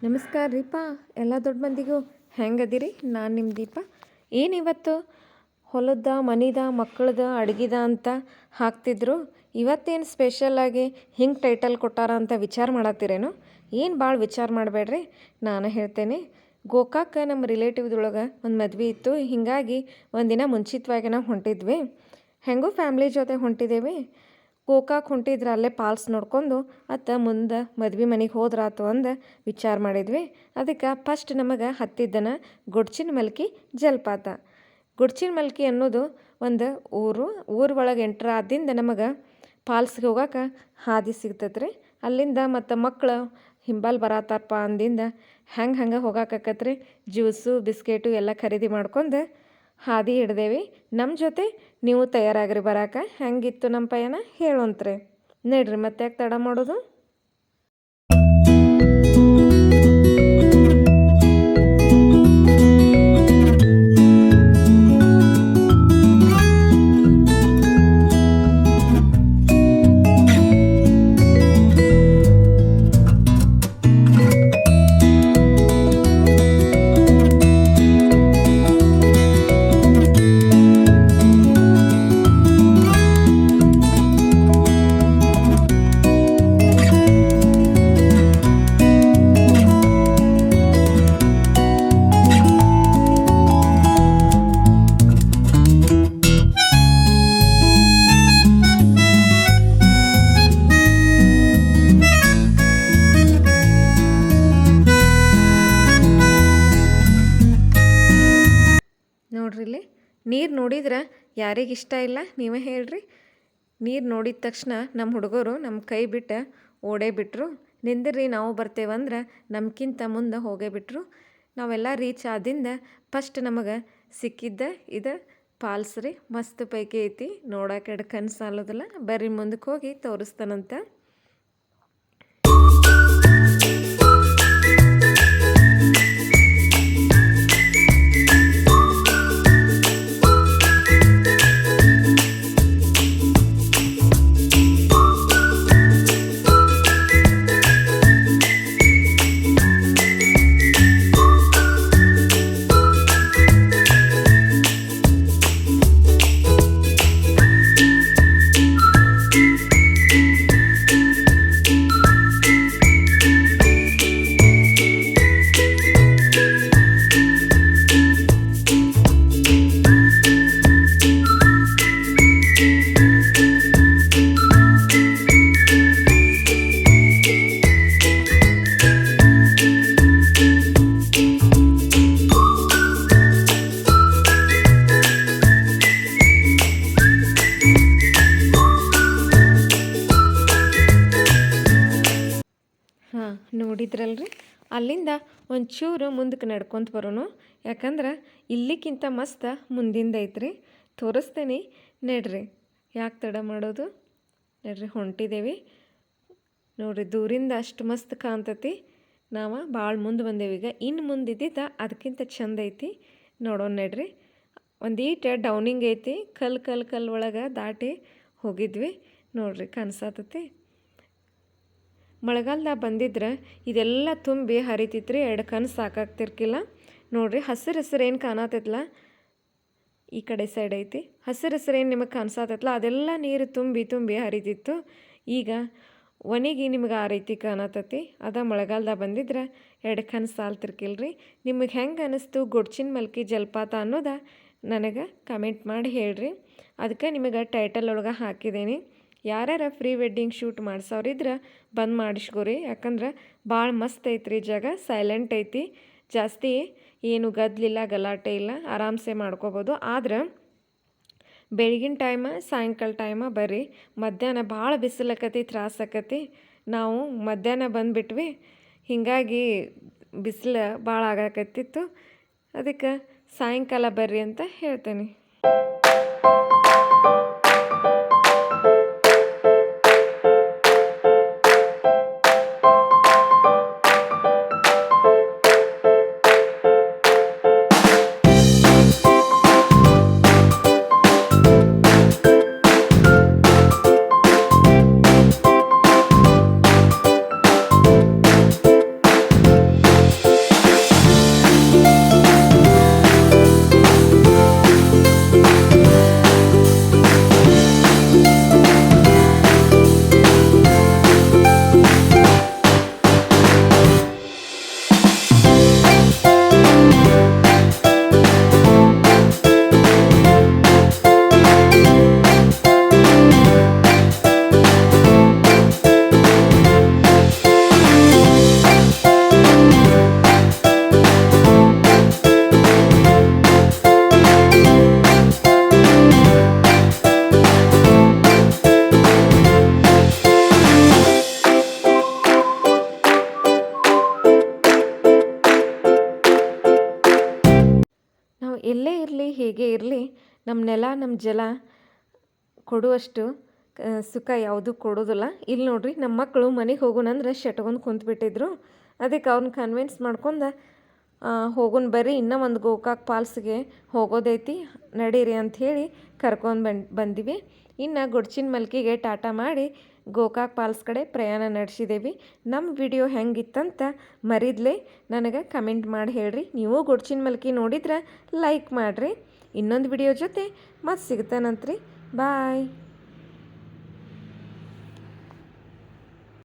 ನಮಸ್ಕಾರ ರೀಪ ಎಲ್ಲ ದೊಡ್ಡ ಮಂದಿಗೂ ಹೆಂಗದಿರಿ. ನಾನು ನಿಮ್ಮ ದೀಪ. ಏನಿವತ್ತು ಹೊಲದ ಮನಿದ ಮಕ್ಕಳದ ಅಡುಗೆದ ಅಂತ ಹಾಕ್ತಿದ್ರು. ಇವತ್ತೇನು ಸ್ಪೆಷಲಾಗಿ ಹಿಂಗೆ ಟೈಟಲ್ ಕೊಟ್ಟಾರ ಅಂತ ವಿಚಾರ ಮಾಡತ್ತೀರೇನು? ಏನು ಭಾಳ ವಿಚಾರ ಮಾಡಬೇಡ್ರಿ, ನಾನು ಹೇಳ್ತೇನೆ. ಗೋಕಾಕ ನಮ್ಮ ರಿಲೇಟಿವ್ದೊಳಗೆ ಒಂದು ಮದ್ವೆ ಇತ್ತು. ಹೀಗಾಗಿ ಒಂದಿನ ಮುಂಚಿತವಾಗಿ ನಾವು ಹೊಂಟಿದ್ವಿ. ಹೆಂಗೂ ಫ್ಯಾಮ್ಲಿ ಜೊತೆ ಹೊಂಟಿದ್ದೇವೆ. ಗೋಕಾಕ್ ಹೊಂಟಿದ್ರೆ ಅಲ್ಲೇ ಪಾಲ್ಸ್ ನೋಡ್ಕೊಂಡು ಮುಂದೆ ಮದ್ವೆ ಮನೆಗೆ ಹೋದ್ರಾತು ಅಂದು ವಿಚಾರ ಮಾಡಿದ್ವಿ. ಅದಕ್ಕೆ ಫಸ್ಟ್ ನಮಗೆ ಹತ್ತಿದ್ದನ ಗುಡ್ಚಿನ ಮಲ್ಕಿ ಜಲಪಾತ. ಗುಡ್ಚಿನ ಮಲ್ಕಿ ಅನ್ನೋದು ಒಂದು ಊರು ಒಳಗೆ ಎಂಟ್ರ್ ಆದಿಂದ ನಮಗೆ ಪಾಲ್ಸ್ಗೆ ಹೋಗೋಕೆ ಹಾದಿ ಸಿಗ್ತೈತೆ ರೀ. ಅಲ್ಲಿಂದ ಮತ್ತು ಮಕ್ಕಳು ಹಿಂಬಾಲ್ ಬರತ್ತಾರಪ್ಪ ಅಂದಿಂದ ಹಂಗೆ ಹೋಗಾಕತ್ರಿ. ಜ್ಯೂಸು ಬಿಸ್ಕೆಟು ಎಲ್ಲ ಖರೀದಿ ಮಾಡ್ಕೊಂಡು ಹಾದಿ ಹಿಡ್ದೇವಿ. ನಮ್ಮ ಜೊತೆ ನೀವು ತಯಾರಾಗ್ರಿ ಬರಾಕ. ಹೆಂಗಿತ್ತು ನಮ್ಮ ಪಯಣ ಹೇಳೋಂತ್ರಿ. ನಡ್ರಿ ಮತ್ತೆ ಯಾಕೆ ತಡ ಮಾಡೋದು. ನೋಡ್ರಿ ಇಲ್ಲಿ ನೀರು ನೋಡಿದ್ರೆ ಯಾರಿಗೆ ಇಷ್ಟ ಇಲ್ಲ ನೀವೇ ಹೇಳ್ರಿ. ನೀರು ನೋಡಿದ ತಕ್ಷಣ ನಮ್ಮ ಹುಡುಗರು ನಮ್ಮ ಕೈ ಬಿಟ್ಟು ಓಡೇ ಬಿಟ್ಟರು. ನಿಂದಿರ್ರಿ ನಾವು ಬರ್ತೇವಂದ್ರೆ ನಮ್ಗಿಂತ ಮುಂದೆ ಹೋಗೇ ಬಿಟ್ಟರು. ನಾವೆಲ್ಲ ರೀಚ್ ಆದಿಂದ ಫಸ್ಟ್ ನಮಗೆ ಸಿಕ್ಕಿದ್ದ ಇದು ಫಾಲ್ಸ್ ರೀ. ಮಸ್ತ್ ಪೈಕಿ ಐತಿ, ನೋಡೋಕೆ ಎಡ್ ಕನ್ಸು ಸಾಲೋದಿಲ್ಲ. ಬರ್ರಿ ಮುಂದಕ್ಕೆ ಹೋಗಿ ತೋರಿಸ್ತಾನಂತ. ನೋಡಿದ್ರಲ್ರಿ, ಅಲ್ಲಿಂದ ಒಂಚೂರು ಮುಂದಕ್ಕೆ ನಡ್ಕೊತ ಬರೋನು. ಯಾಕಂದ್ರೆ ಇಲ್ಲಿಕ್ಕಿಂತ ಮಸ್ತ್ ಮುಂದಿಂದ ಐತ್ರಿ. ತೋರಿಸ್ತೇನೆ ನಡ್ರಿ, ಯಾಕೆ ತಡ ಮಾಡೋದು. ನಡ್ರಿ ಹೊಂಟಿದ್ದೇವೆ. ನೋಡ್ರಿ ದೂರಿಂದ ಅಷ್ಟು ಮಸ್ತ್ ಕಾಣ್ತತಿ. ನಾವು ಭಾಳ ಮುಂದೆ ಬಂದೇವಿ. ಈಗ ಇನ್ನು ಮುಂದಿದ್ದ ಅದಕ್ಕಿಂತ ಚಂದ ಐತಿ. ನೋಡೋಣ ನಡ್ರಿ. ಒಂದೀಟ ಡೌನಿಂಗ್ ಐತಿ. ಕಲ್ಲು ಒಳಗೆ ದಾಟಿ ಹೋಗಿದ್ವಿ. ನೋಡ್ರಿ ಕಾಣಿಸತತಿ. ಮಳೆಗಾಲದಾಗ ಬಂದಿದ್ರೆ ಇದೆಲ್ಲ ತುಂಬಿ ಹರಿತಿತ್ರಿ. ಎರಡು ಕಣ್ಣು ಸಾಕಾಗ್ತಿರ್ಕಿಲ್ಲ. ನೋಡ್ರಿ ಹಸಿರು ಏನು ಕಾಣತೈತಲ್ಲ, ಈ ಕಡೆ ಸೈಡ್ ಐತಿ. ಹಸಿರು ಏನು ನಿಮಗೆ ಕಾಣಿಸತೈತಲ್ಲ, ಅದೆಲ್ಲ ನೀರು ತುಂಬಿ ಹರಿತಿತ್ತು. ಈಗ ಒಣಗಿ ನಿಮ್ಗೆ ಆ ರೀತಿ ಕಾಣತತಿ. ಅದ ಮಳೆಗಾಲದಾಗ ಬಂದಿದ್ರೆ ಎರಡು ಕಣ್ಣು ಸಾಲ್ತಿರ್ಕಿಲ್ರಿ. ನಿಮಗೆ ಹೆಂಗೆ ಅನ್ನಿಸ್ತು ಗುಡ್ಚಿನ ಮಲ್ಕಿ ಜಲಪಾತ ಅನ್ನೋದ ನನಗೆ ಕಮೆಂಟ್ ಮಾಡಿ ಹೇಳ್ರಿ. ಅದಕ್ಕೆ ನಿಮಗೆ ಟೈಟಲ್ ಒಳಗೆ ಹಾಕಿದ್ದೀನಿ. ಯಾರ್ಯಾರ ಪ್ರೀ ವೆಡ್ಡಿಂಗ್ ಶೂಟ್ ಮಾಡ್ಸೋರಿದ್ರೆ ಬಂದು ಮಾಡಿಸ್ಕೋರಿ. ಯಾಕಂದ್ರೆ ಭಾಳ ಮಸ್ತ್ ಐತ್ರಿ ಜಾಗ. ಸೈಲೆಂಟ್ ಐತಿ. ಜಾಸ್ತಿ ಏನು ಗದ್ದಲಿಲ್ಲ, ಗಲಾಟೆ ಇಲ್ಲ. ಆರಾಮ್ಸೆ ಮಾಡ್ಕೋಬೋದು. ಆದ್ರೆ ಬೆಳಗಿನ ಟೈಮ ಸಾಯಂಕಾಲ ಟೈಮ ಬರ್ರಿ. ಮಧ್ಯಾಹ್ನ ಭಾಳ ಬಿಸಿಲಾಕತಿ, ತ್ರಾಸಾಕತಿ. ನಾವು ಮಧ್ಯಾಹ್ನ ಬಂದುಬಿಟ್ವಿ. ಹೀಗಾಗಿ ಬಿಸಿಲು ಭಾಳ ಆಗಾಕತ್ತಿತ್ತು. ಅದಕ್ಕೆ ಸಾಯಂಕಾಲ ಬರ್ರಿ ಅಂತ ಹೇಳ್ತೇನೆ. ಎಲ್ಲೇ ಇರಲಿ ಹೇಗೆ ಇರಲಿ ನಮ್ಮ ನೆಲ ನಮ್ಮ ಜಲ ಕೊಡುವಷ್ಟು ಸುಖ ಯಾವುದೂ ಕೊಡೋದಿಲ್ಲ. ಇಲ್ಲಿ ನೋಡ್ರಿ ನಮ್ಮ ಮಕ್ಕಳು ಮನೆಗೆ ಹೋಗೋಣಂದ್ರೆ ಶಟ್ಕೊಂಡು ಕುಂತ್ಬಿಟ್ಟಿದ್ರು. ಅದಕ್ಕೆ ಅವ್ರನ್ನ ಕನ್ವಿನ್ಸ್ ಮಾಡ್ಕೊಂಡು ಹೋಗೋಣ ಬರ್ರಿ, ಇನ್ನೂ ಒಂದು ಗೋಕಾಕ್ ಫಾಲ್ಸ್ಗೆ ಹೋಗೋದೈತಿ ನಡೀರಿ ಅಂಥೇಳಿ ಕರ್ಕೊಂಡು ಬಂದಿವಿ. ಇನ್ನು ಗುಡ್ಚಿನ ಮಲ್ಕಿಗೆ ಟಾಟಾ ಮಾಡಿ ಗೋಕಾಕ್ ಫಾಲ್ಸ್ ಕಡೆ ಪ್ರಯಾಣ ನಡೆಸಿದ್ದೇವೆ. ನಮ್ಮ ವಿಡಿಯೋ ಹೆಂಗಿತ್ತಂತ ಮರಿದ್ಲೇ ನನಗೆ ಕಮೆಂಟ್ ಮಾಡಿ ಹೇಳ್ರಿ. ನೀವು ಗುಡ್ಚಿನ ಮಲ್ಕಿ ನೋಡಿದ್ರೆ ಲೈಕ್ ಮಾಡಿರಿ. ಇನ್ನೊಂದು ವಿಡಿಯೋ ಜೊತೆ ಮತ್ತೆ ಸಿಗ್ತಾನಂತ್ರಿ. ಬಾಯ್.